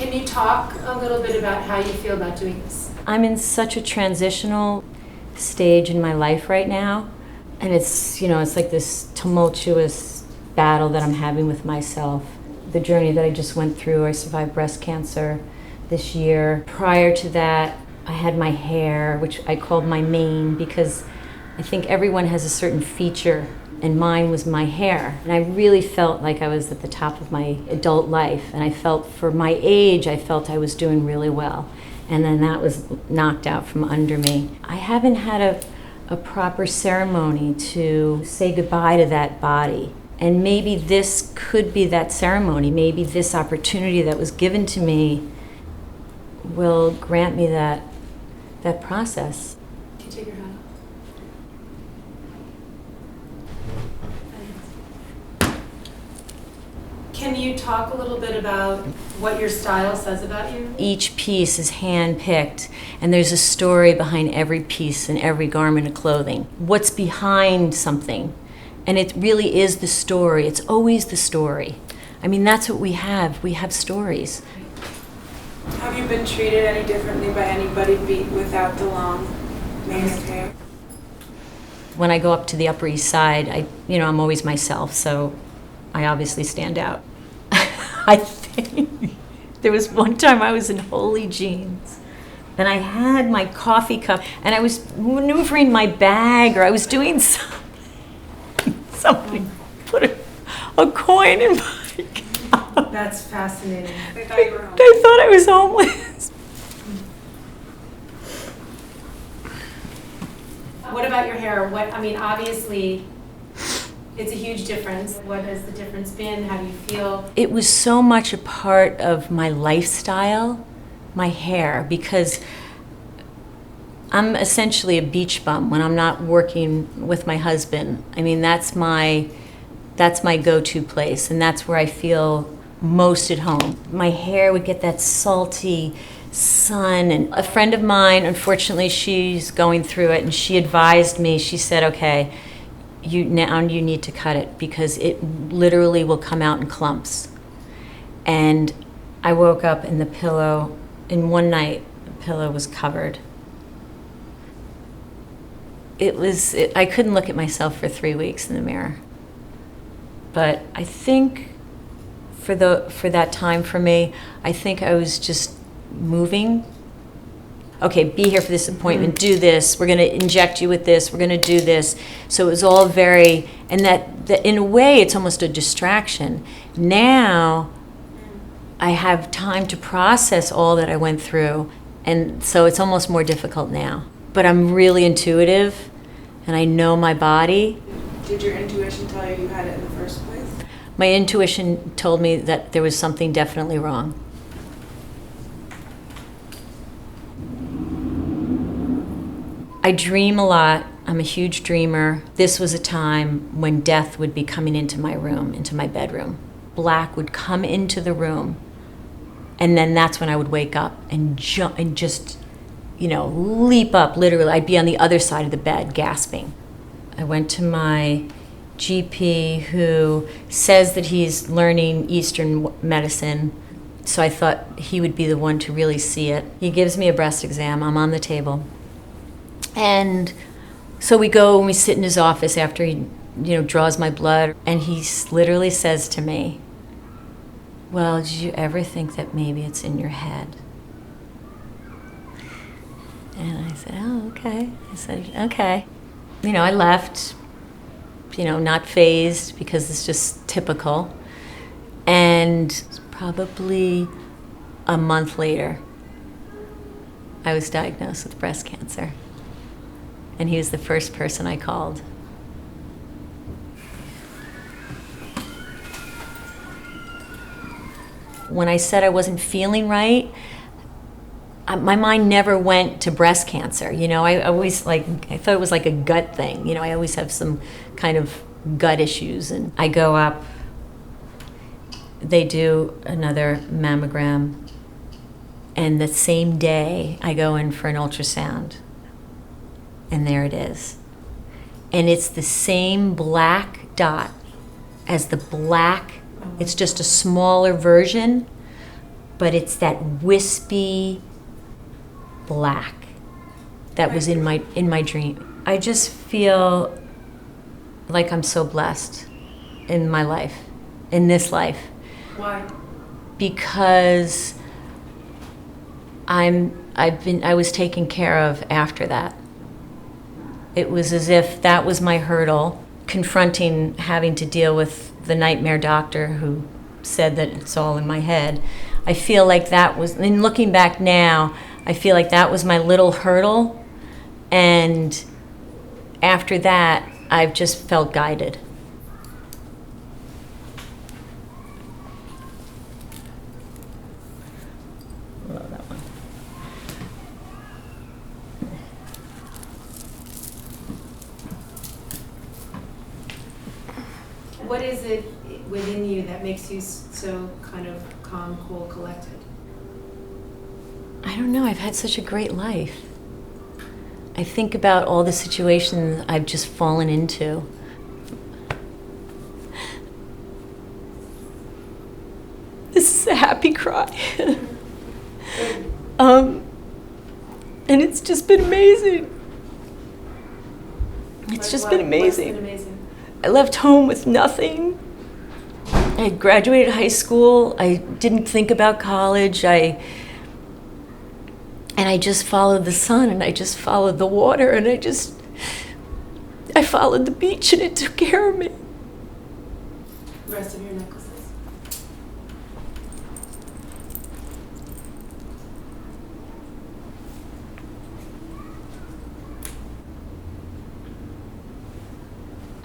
Can you talk a little bit about how you feel about doing this? I'm in such a transitional stage in my life right now, and it's like this tumultuous battle that I'm having with myself. The journey that I just went through, I survived breast cancer this year. Prior to that, I had my hair, which I called my mane, because I think everyone has a certain feature, and mine was my hair. And I really felt like I was at the top of my adult life, and I felt, for my age, I felt I was doing really well. And then that was knocked out from under me. I haven't had a proper ceremony to say goodbye to that body. And maybe this could be that ceremony. Maybe this opportunity that was given to me will grant me that process. Can you take your hat off? Can you talk a little bit about what your style says about you? Each piece is hand-picked, and there's a story behind every piece and every garment of clothing. What's behind something? And it really is the story. It's always the story. I mean, that's what we have. We have stories. Have you been treated any differently by anybody without the long mask hair? When I go up to the Upper East Side, I'm always myself, so I obviously stand out. I think there was one time I was in holy jeans, and I had my coffee cup, and I was maneuvering my bag, or I was doing something. Somebody put a coin in my cup. That's fascinating. They thought you were homeless. They thought I was homeless. What about your hair? Obviously, it's a huge difference. What has the difference been? How do you feel? It was so much a part of my lifestyle, my hair, because I'm essentially a beach bum when I'm not working with my husband. I mean, that's my go-to place, and that's where I feel most at home. My hair would get that salty sun, and a friend of mine, unfortunately, she's going through it, and she advised me, she said, okay, you need to cut it because it literally will come out in clumps. And I woke up and in one night, the pillow was covered. I couldn't look at myself for 3 weeks in the mirror. But I think for that time for me, I think I was just moving. Okay, be here for this appointment, do this, we're gonna inject you with this, we're gonna do this. So it was all very, and that in a way, it's almost a distraction. Now, I have time to process all that I went through, and so it's almost more difficult now. But I'm really intuitive, and I know my body. Did your intuition tell you had it in the first place? My intuition told me that there was something definitely wrong. I dream a lot. I'm a huge dreamer. This was a time when death would be coming into my room, into my bedroom. Black would come into the room, and then that's when I would wake up and jump and just, leap up, literally. I'd be on the other side of the bed, gasping. I went to my GP, who says that he's learning Eastern medicine, so I thought he would be the one to really see it. He gives me a breast exam. I'm on the table. And so we go and we sit in his office after he, draws my blood, and he literally says to me, well, did you ever think that maybe it's in your head? And I said, oh, okay. I said, okay. I left, not fazed, because it's just typical. And probably a month later, I was diagnosed with breast cancer. And he was the first person I called. When I said I wasn't feeling right, my mind never went to breast cancer. I always I thought it was like a gut thing. I always have some kind of gut issues. And I go up, they do another mammogram, and the same day I go in for an ultrasound. And there it is. And it's the same black dot as the black, it's just a smaller version but it's that wispy black that was in my dream. I just feel like I'm so blessed in my life, in this life. Why? Because I was taken care of after that. It was as if that was my hurdle, confronting having to deal with the nightmare doctor who said that it's all in my head. I feel like that was, and looking back now, I feel like that was my little hurdle, and after that, I've just felt guided. Love that one. What is it within you that makes you so kind of calm, cool, collected? I don't know, I've had such a great life. I think about all the situations I've just fallen into. This is a happy cry. And it's just been amazing. It's just been amazing. What's been amazing? I left home with nothing. I graduated high school. I didn't think about college. And I just followed the sun, and I just followed the water, and I followed the beach, and it took care of me. The rest of your necklaces.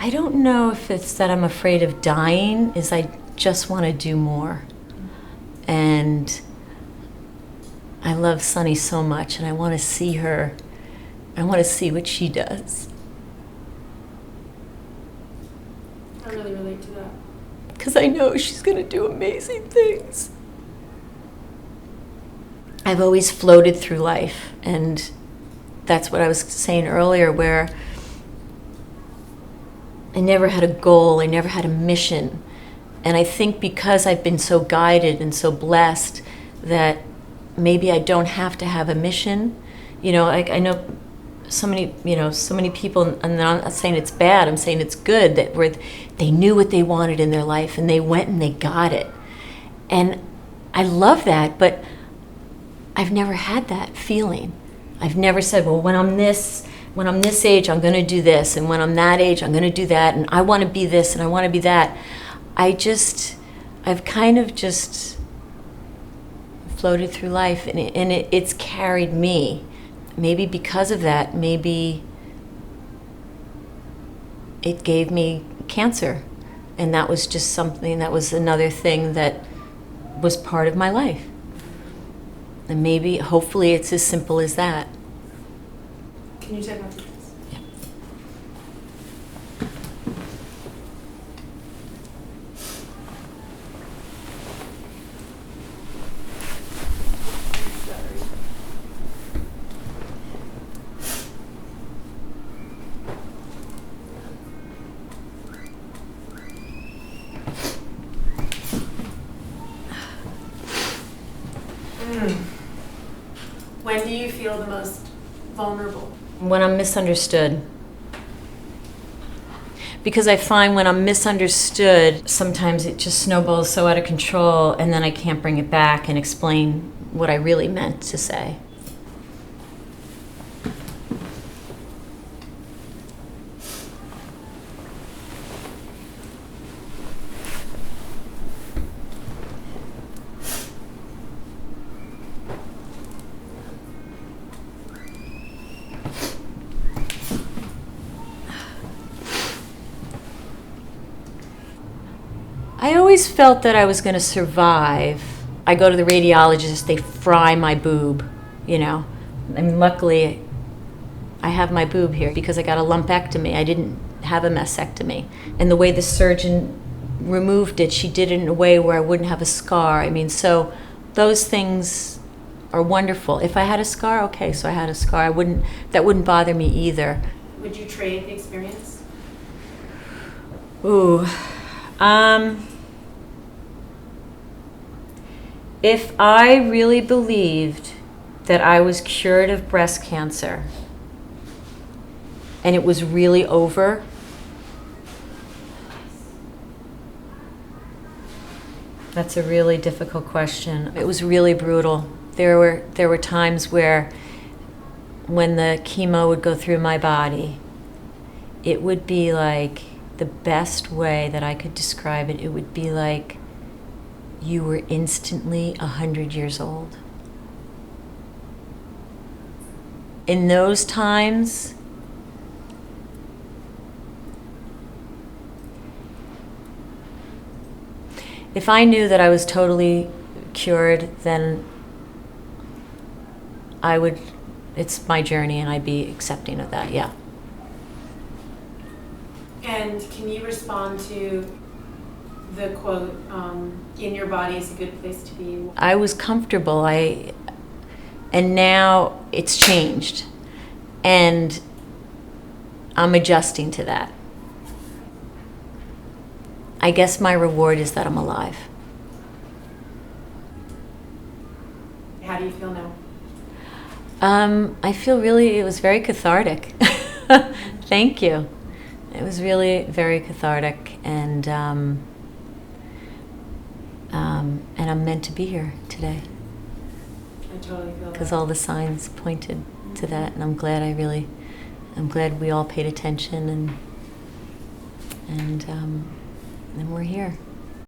I don't know if it's that I'm afraid of dying, is I just want to do more. And I love Sunny so much, and I want to see her. I want to see what she does. I really relate to that. Because I know she's going to do amazing things. I've always floated through life, and that's what I was saying earlier, where I never had a goal, I never had a mission. And I think because I've been so guided and so blessed that maybe I don't have to have a mission. You know, I know so many people, and I'm not saying it's bad, I'm saying it's good, that they knew what they wanted in their life, and they went and they got it. And I love that, but I've never had that feeling. I've never said, well, when I'm this age, I'm going to do this, and when I'm that age, I'm going to do that, and I want to be this, and I want to be that. I've kind of just floated through life, and it's carried me. Maybe because of that, maybe it gave me cancer, and that was just something, that was another thing that was part of my life. And maybe, hopefully, it's as simple as that. Can you take off your dress? Yeah. When do you feel the most vulnerable? When I'm misunderstood. Because I find when I'm misunderstood, sometimes it just snowballs so out of control, and then I can't bring it back and explain what I really meant to say. I always felt that I was going to survive. I go to the radiologist, they fry my boob, you know. I mean, luckily, I have my boob here because I got a lumpectomy. I didn't have a mastectomy. And the way the surgeon removed it, she did it in a way where I wouldn't have a scar. I mean, so those things are wonderful. If I had a scar, okay, so I had a scar. That wouldn't bother me either. Would you trade the experience? Ooh. If I really believed that I was cured of breast cancer and it was really over, that's a really difficult question. It was really brutal. There were times where when the chemo would go through my body, it would be like, the best way that I could describe it, it would be like you were instantly 100 years old. In those times, if I knew that I was totally cured, then it's my journey and I'd be accepting of that, yeah. And can you respond to the quote, in your body is a good place to be? I was comfortable, and now it's changed. And I'm adjusting to that. I guess my reward is that I'm alive. How do you feel now? I feel it was very cathartic. Thank you. It was really very cathartic, and I'm meant to be here today. I totally feel that. Because all the signs pointed to that, and I'm glad we all paid attention, and we're here.